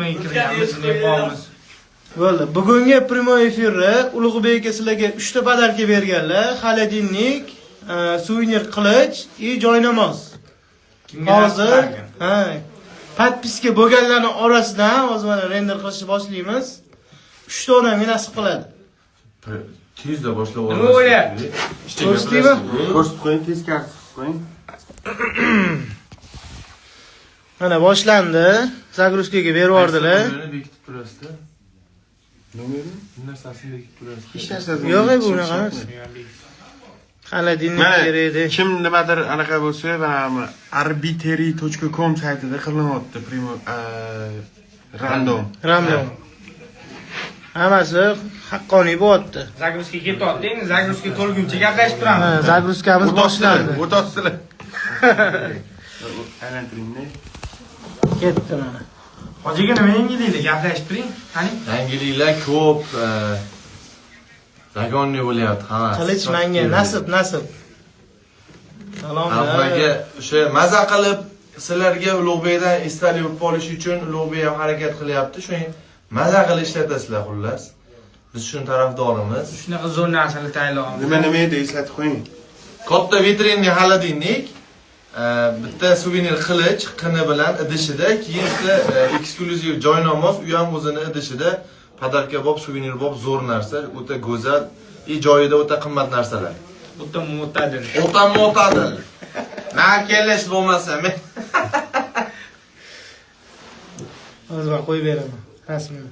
nimaga kirganmiz, nepamiz. Bo'ldi. Bugungi primoy efirda Ulug'bek sizlarga 3 ta podarka berganlar. Xolodilnik, suvenir qilich va joynamoz. Hozir, podpiska bo'lganlarning orasidan hozir mana render qilishni boshlaymiz. 3 ta odamga nasib qiladi. Tezda boshlab olamiz. Nima o'ylayapti? Ko'rsataymi? Ko'rsatib qo'ying, tezkor qo'ying. Mana boshlandi. Zagruzkaga berib yubordilar. Bekitib turasizda. Nomeri? Bu narsasini bekitib turasiz. Hech narsasi Yo'q, bu unaqa emas. Xolodilnik kerak edi. Kim nimadir anaqa bo'lsa, mana arbiteri.com saytida qilinyapti. Random. Hammasi haqqoniy bo'lyapti. Zagruzka ketyapti. Endi zagruzka to'lguncha gaplashib turamiz. Zagruzkamiz boshlandi. O'tasilar. Aylantiringni. Ketdi mana. Hojiga nima yangiliklar gaplashib turing. Qani? Yangiliklar ko'p. Zagonni bo'lyapti hammasi. Qilich menga nasib. Salom. Hammaga o'sha maza qilib sizlarga Ulug'bekdan istalib olish uchun Ulug'bek ham harakat qilyapti. Shuning maza qilib ishlatasizlar xullas. Biz shuni tarafdorimiz. Shunaqa zo'r narsalar tayyorlaymiz. Nima edi eslatib qo'ying. Katta vitrinli xolodilnik, bitta suvenir qilich qini bilan idishida, keyin bitta eksklyuziv joynamoz, u ham o'zini idishida podarka bob, suvenir bob zo'r narsa, o'ta go'zal, joyida o'ta qimmat narsalar. O'ta mo'tadil. O'ta mo'tadil. Men kelish bo'lmasa men. Hozir men qo'yib beraman rasmini.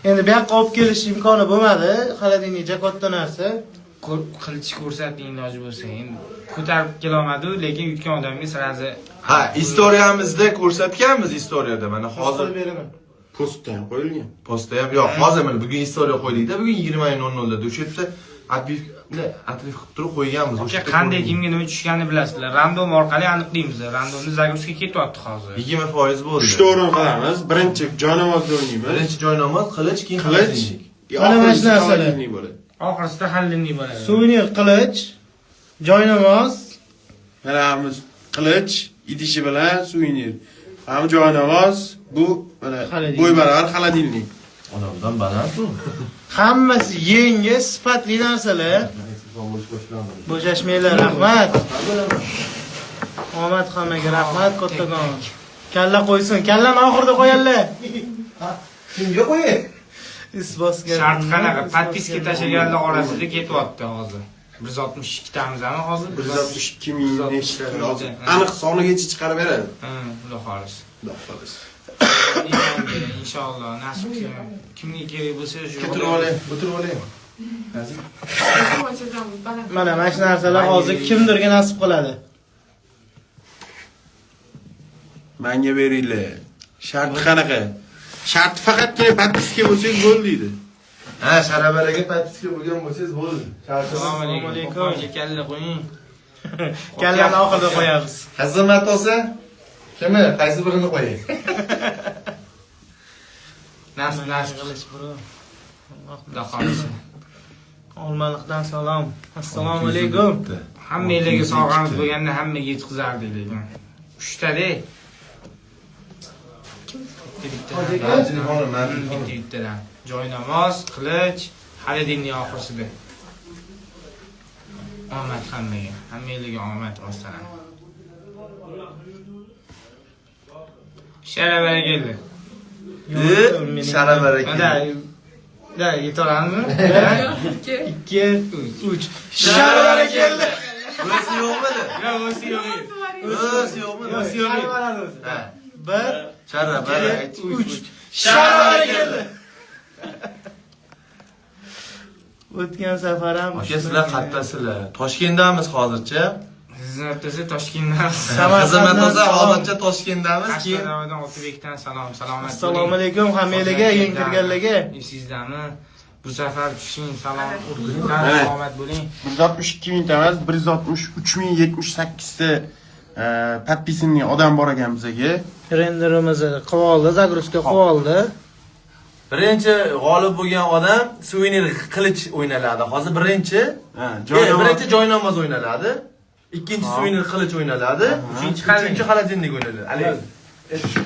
Endi bu yoqqa olib kelish imkoni bo'lmadi. Xolodilnik katta narsa. Qilich ko'rsating iloji bo'lsa. Endi ko'tarib kela olmadi, lekin yutgan odamga sirazi. Ha, istoriyamizda ko'rsatganmiz istoriyada. Mana hozir qo'yib beraman. Postda ham qo'yilgan. Postda ham yo'q, hozir mana bugun istoriya qo'ydikda, bugun 20:00 da. O'sha yerda atrif qilib turib qo'yganmiz. O'sha qanday kimga nima tushganini bilasizlar. Random orqali aniqlaymiz. Randomni zagruzka ketyapti hozir. 20% bo'ldi. 3 ta o'rin qilamiz. Birinchi joynamozni o'ynaymiz. Birinchi joynamoz, qilich, keyin Qilich. Mana mana shu narsalar. bo'ladi. Oxirisida xolodilnik bo'ladi. Suvenir qilich, joynamoz, Manamiz qilich idishi bilan suvenir. Ham joynamoz, bu mana bo'y baravar xolodilnik. Odamdan baland-ku. hammasi yangi, sifatli narsalar. Bo'shashmanglar, rahmat. Omad hammaga rahmat, kattakon. Kalla qo'ysin, kallani oxirida qo'yinglar. Kimga qo'yay? Isbosga. Shart qanaqa? Podpiska tashlaganlar orasida ketyapti hozir. 162 tamizami hozir? 162 ming nechta hozir. Aniq sonigacha chiqarib beradi. Xudo xolis. Xudo xolis. Inshaalloh nasib kimga kerak bo'lsa shu. O'tirib olay. Mana shu narsalar hozir kimdirga nasib qiladi. Menga beringlar. Shart qanaqa? Shart faqatgina podpiska bo'lsangiz bo'ldi. Ha, sharabaraga podpiska bo'lgan bo'lsangiz bo'ldi. Assalomu alaykum. Kalla qo'ying. Kallani oxirida qo'yamiz. Xizmat olsa, kimi? Qaysi birini qo'yay? Nasib qilish bro. Xudo xolis. Olmaliqdan salom. Assalomu alaykum. Hammanglarga sog'amiz bo'lganda hammaga yetkazardik lekin. 3 ta-da. Bittadan. Joynamoz, qilich, xolodilnik oxirsida. Omad hammaga. Hammanglarga omad rostdan. Sharabara keldi. Sharabara. Da, yetoramizmi? 2, 3. Sharabara keldi. O'zi yo'qmidi? Yo'q, o'zi yo'q. O'zi yo'qmidi? O'zi yo'q. Ha. 1, Sharabara 3. Sharabara keldi. O'tgan safar ham aka sizlar qayerdasizlar? Toshkentdamiz hozircha. Xizmatdasi Toshkentdan. Xizmat olsa hozircha Toshkentdamiz. Keyin Qashqadaryodan Otibekdan salomat. Assalomu alaykum hammanglarga, yangi kirganlarga. Sizdami? Bu safar tushing, salomat bo'ling. 162 ming emas, 163 ming 78 ta podpisanli odam bor ekan bizga. Renderimizni qilib oldi, zagruzka qilib oldi. birinchi g'olib bo'lgan odam suvenir qilich o'ynaladi. Hozir birinchi joynamoz o'ynaladi. Ikkinchi suvenir qilich o'ynaladi. Uchinchi xolodilnik o'ynaladi.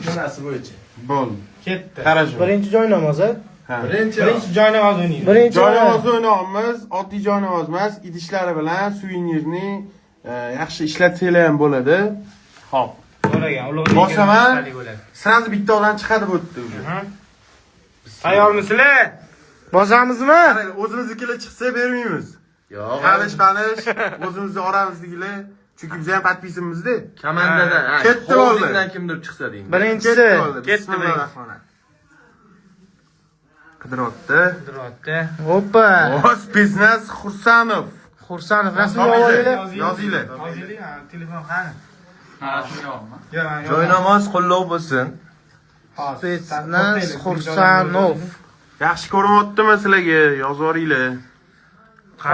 nimasi bo'yicha. Bo'ldi. Ketdi. Qarashib. Birinchi joy namoz, ha? Ha. Birinchi joynamoz o'ynaymiz. Birinchi Joynamoz o'ynaymiz, oddiy joynamoz emas, idishlari bilan suvenirni yaxshi ishlatsanglar ham bo'ladi. Xo'p. So'ragan, ulug' Bosaman. bo'ladi. Sразу bitta odam chiqadi bu yerda. Tayyormisizlar? Bosamizmi? Qarang, o'zimiznikilar chiqsa bermaymiz. Yo'q. Tanish, o'zimizni oramizdagilar. Chunki biz ham podpisimizda. Komandada Ketdi bo'ldi. holdingdan kimdir chiqsa deymiz. Birinchisi. Ketdi Qidiryapti. Qidiryapti. Hoppa. Biznes Xursanov. Xursand rasmiy ovoringlar. Yozinglar. Yozinglar, telefon qani? Joynamoz qo'llov bo'lsin. Spetsnaz Xursanov. Yaxshi ko'ryaptimi sizlarga? Yozoringlar.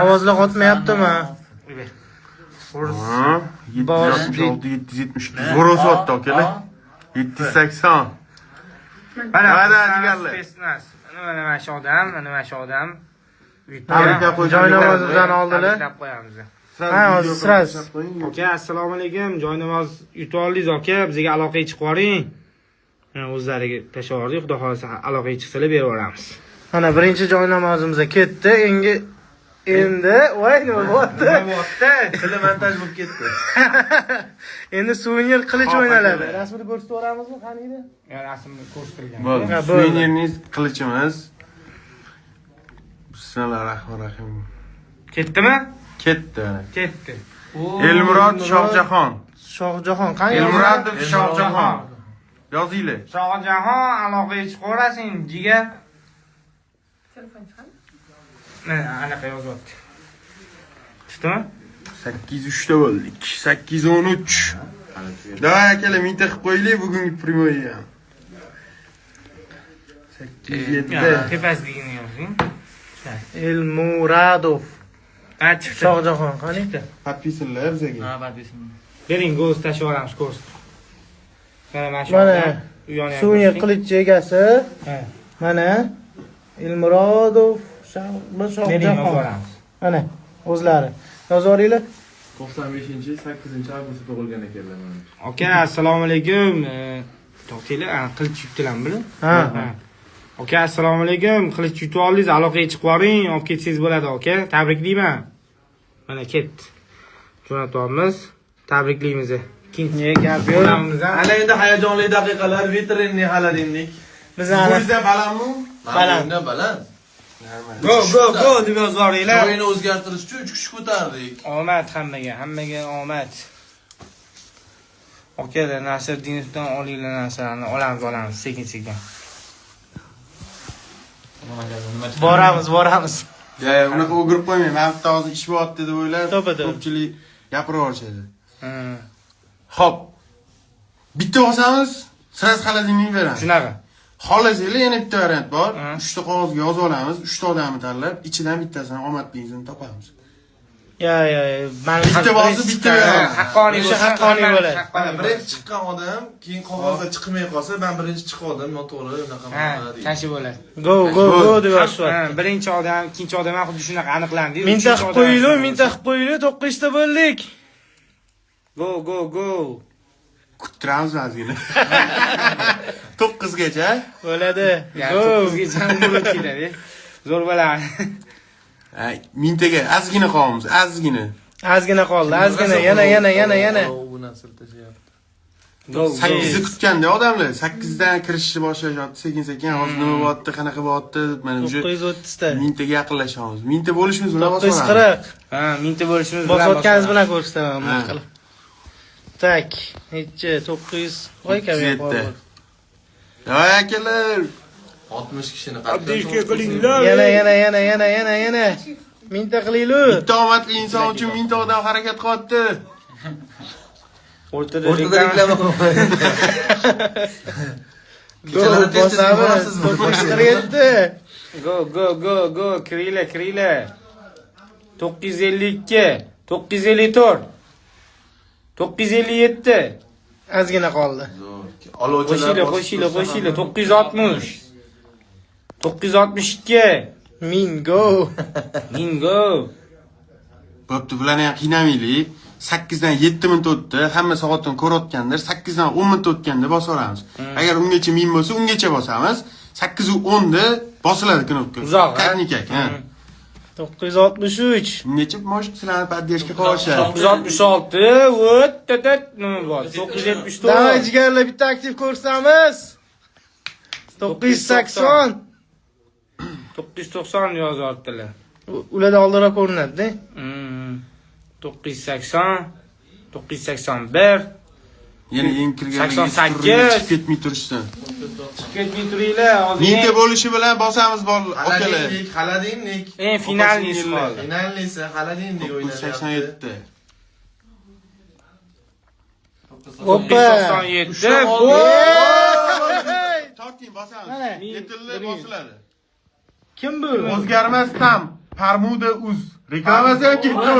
Ovozlar qotmayaptimi? Ha, 766 772. Zo'rosotdi akalar. 780. Mana jigarlar. Mana shu odam, mana shu odam. Tabriklab qo'yishgan. Joynamozdan oldilar. Tabriklab qo'yamiz. Ha, sraz. Aka, assalomu alaykum. Joynamoz yutib oldingiz aka. Bizga aloqaga chiqib qo'ying. O'zlariga tashlab yubordik. Xudo xolasa aloqaga chiqsalar berib yuboramiz. Mana birinchi joy namozimiz ketdi. Endi voy nima bo'pti? Tili montaj bo'lib ketdi. Endi suvenir qilich o'ynaladi. Rasmini ko'rsatib yuboramizmi? Qani edi? Rasmni ko'rsatilgan. Bo'ldi. Ha, bo'ldi. Suvenirning qilichimiz. Bismillahirrohmanirrohim. Ketdimi? Ketdi. Ketdi. Elmurod Shohjahon. Shohjahon qani? Elmurodov Shohjahon. Yozinglar. Shohjahon aloqaga chiqib qo'rasin, jigar. Mana anaqa yozyapti. Chiqdimi? 803 ta bo'ldik. 813. Davay akalar mingta qilib qo'yaylik bugungi primoyga. 807. Tepasiligini yozing. Elmuradov. Ha, chiqdi. Shohjahon qani? Podpisinlar bizga. Bering, go'z tashib olamiz, ko'rsat. Mana shu Mana uyoni suvenir qilich egasi. Ha. Mana Elmuradov Bering, Shohjahon. olamiz. Mana o'zlari. Yozoringlar. 95-avgust tug'ilgan ekanlar. Aka, assalomu alaykum. To'xtanglar, qilich yutdilarmi bular? Ha. Aka, assalomu alaykum. Qilich yutib oldingiz, aloqaga chiqib qo'ying, olib ketsangiz bo'ladi, aka. Tabriklayman. Mana ketdi. Jo'natyapmiz. Tabriklaymiz. Ikkinchi gap yo'q. Ana endi hayajonli daqiqalar, vitrinni haladinlik. Biz O'zingizda balandmi? Baland. Baland. Go deb yozaveringlar. O'yinni o'zgartirish uchun 3 kishi ko'tardik. Omad hammaga omad. Aka, Nasirdinovdan olinglar narsalarni, olamiz, sekin-sekin. boramiz. Ya, unaqa o'girib qo'ymang. Men bitta hozir ish bo'lyapti deb o'ylab, To'ppa-to'p. ko'pchilik gapiraverishadi. Ha. Xo'p. Bitta olsamiz, siz xaladinlik beramiz. Shunaqa. Xohlasanglar yana bitta variant bor. Ha. 3 ta qog'ozga yozib olamiz, 3 ta odamni tanlab, ichidan bittasini omadligingizni topamiz. Ya, mana Bitta bo'lsa bitta beramiz. Haqqoniy O'sha haqqoniy bo'ladi. Mana birinchi chiqqan odam, keyin qog'ozda chiqmay qolsa, men birinchi chiqdim, noto'g'ri unaqa Ha, deydi. tashi bo'ladi. Go deb yozishadi. Birinchi odam, ikkinchi odam ham xuddi shunaqa aniqlandi. Mingta qilib qo'yinglar, 9 ta bo'ldik. Go. Kuttiramiz ozgina. 9 gacha. Bo'ladi. Go. Bo'ladi. Zo'r bo'ladi. Ay, mingtaga ozgina qolamiz, ozgina. Ozgina qoldi, yana. Bu narsa tashyapti. Go. 8 ni kutganda odamlar 8 dan kirishni boshlashyapti, sekin-sekin hozir nima bo'lyapti, qanaqa bo'lyapti, mana o'sha 930 ta. mingtaga yaqinlashamiz. Mingta bo'lishimiz bilan bosaman. 940. Ha, mingta bo'lishimiz bilan Bosayotganingiz bilan ko'rsataman Ha. bunday qilib. Tak, necha 900 qo'y kabi. 907. Voy akalar, 60 kishini Yana. Mingta qilinglar. bitta omadli inson uchun mingta odam harakat qilyapti. O'rtada reklama qilmaydi. Kechalari tez borasizmi? 947. Go. Kiringlar. 952, 954, 957. Ozgina qoldi. Qo'shinglar. 960, 962. Mingo. Mingo. Bo'pti, bularni ham qiynamaylik. 8 dan 7 minut o'tdi, hamma soatdan ko'rayotgandir. 8 dan 10 minut o'tganda bosaveramiz. Agar ungacha min bo'lsa, ungacha bosamiz. 8:10 da bosiladi knopka. Uzoq, ha? Texnika, ha. 963. Ungacha moshina sizlarni poddержка qilishadi. 966 o't tatat nima bor? 974. Davay jigarlar bitta aktiv ko'rsamiz. 980. 990 yozyaptilar. Ularda oldinroq ko'rinadi-da. 980 981 Yana yangi kirganlar 88. chiqib ketmay turishsin. chiqib ketmay turinglar. Mingta bo'lishi bilan bosamiz akalar. Xaladinnik. Eng finalnisi qoldi. Finalnisi xaladinnik o'ynayapti. 87. Oppa. 997. Torting bosamiz. Mana. Yetilli bosiladi. Kim bu? O'zgarmas tam. Parmuda uz. Reklamasi ham ketdi.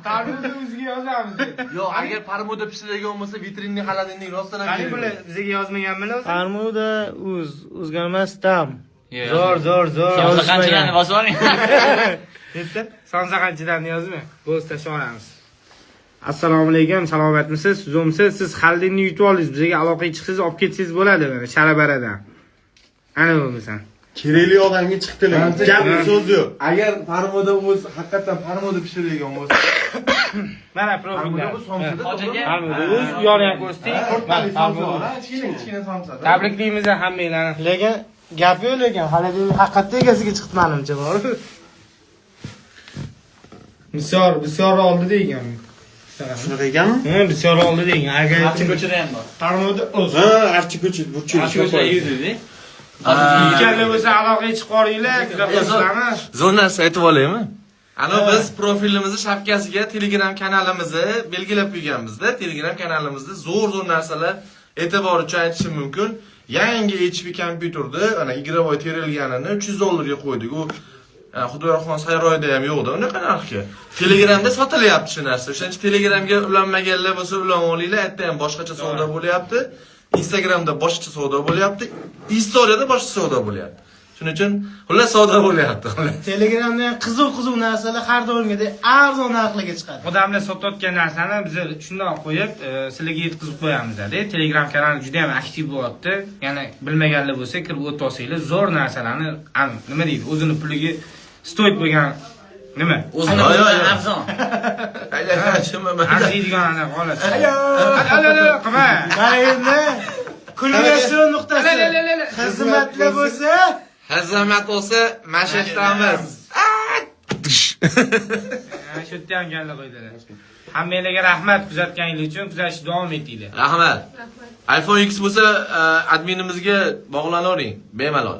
Tarixda o'ziga yozamiz. Yo'q, agar Parmuda pishiradigan bo'lsa, vitrinni xaladinnik rostdan ham Qani kerak. bular bizga yozmaganmilar o'zi? Armuda o'zgarmas tam. Zo'r. Yozda qanchalarni bosib oling. Yetti. Sonsa qanchalarni yozma. Bo'z tashlaveramiz. Assalomu alaykum, salomatmisiz? Zo'msiz? Siz Xaldinni yutib oldingiz. Bizga aloqaga chiqsangiz, olib ketsangiz bo'ladi mana Sharabaradan. Ana bo'lmasa. Kerakli odamga chiqdilar. Gap so'z yo'q. Agar Parmuda o'z haqiqatan Parmuda pishiradigan bo'lsa, Mana profillar. Hojaga Parmuda o'z uyog'ini ham ko'rsating. Mana Parmuda. kichkina somsa. Tabriklaymiz hammanglarni. Lekin gap yo'q lekin xaladinning haqiqatda egasiga chiqdi menimcha bor. Bisyor oldi degan. Shunaqa ekanmi? Ha, bisyor oldi degan. Agar ko'chada ham bor. Parmuda o'z. Ha, archi ko'chit, burchak. Ko'chada yurdi. Ikkala bo'lsa aloqaga chiqib qoringlar, kuzatmasizlarmi? Zo'r narsa aytib olaymi? Ana biz profilimizni shapkasiga Telegram kanalimizni belgilab qo'yganmiz-da. Telegram kanalimizda zo'r narsalar e'tibor uchun aytishim mumkin. Yangi HP kompyuterda ana igrovoy terilganini $300 ga qo'ydik. U Xudoyorxon saroyida ham yo'qda, unaqa narxga. Telegramda sotilyapti shu narsa. O'shancha Telegramga ulanmaganlar bo'lsa ulanib olinglar. Aytda ham boshqacha savdo bo'lyapti. Instagramda boshqacha savdo bo'lyapti. Istoriyada boshqa savdo bo'lyapti. Shuning uchun xullas savdo bo'lyapti. Telegramda ham qiziq narsalar har doimgidek arzon narxlarga chiqadi. Odamlar sotayotgan narsani biz shundoq qo'yib, sizlarga yetkazib qo'yamiz-da. Telegram kanali juda ham aktiv bo'lyapti. Ya'ni bilmaganlar bo'lsa, kirib o'tib olsanglar, zo'r narsalarni, nima deydi, o'zini puliga stoyt bo'lgan nima? O'zini arzon. Arziydigan ana xolos. Qilma. Mana endi kulminatsion nuqtasi. Xizmatlar bo'lsa, Xizmat bo'lsa, mashaqqatamiz. Shu yerda ham galla qo'ydilar. Hammanglarga rahmat kuzatganingiz uchun, kuzatishni davom etinglar. Rahmat. iPhone X bo'lsa, adminimizga bog'lanavering, bemalol.